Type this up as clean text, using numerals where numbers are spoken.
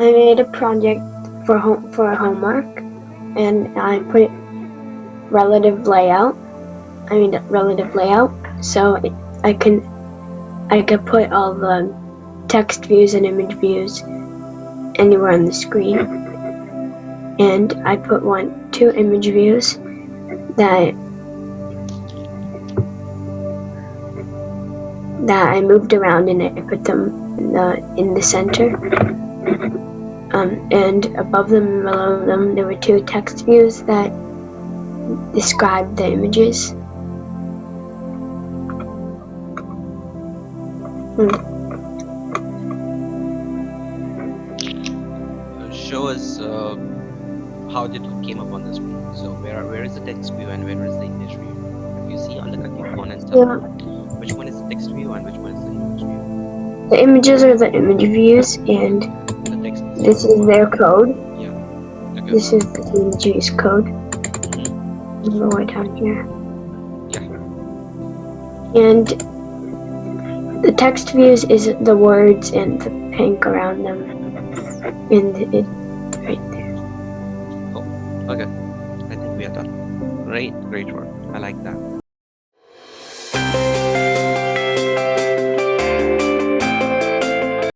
I made a project for homework, and I put relative layout. Relative layout, so I could put all the text views and image views anywhere on the screen. And I put two image views that I moved around, and I put them in the center. And above them and below them, there were two text views that described the images. Show us how did you came up on the screen. So where is the text view and where is the image view? If you see on the components tab, which one is the text view and which one is the image view? The images are the image views, and the text this is their code. Yeah. Okay. This is the image's code. Lower down here. Yeah. And the text views is the words and the pink around them, and it right there. Oh, okay. I think we are done. Great work. I like that.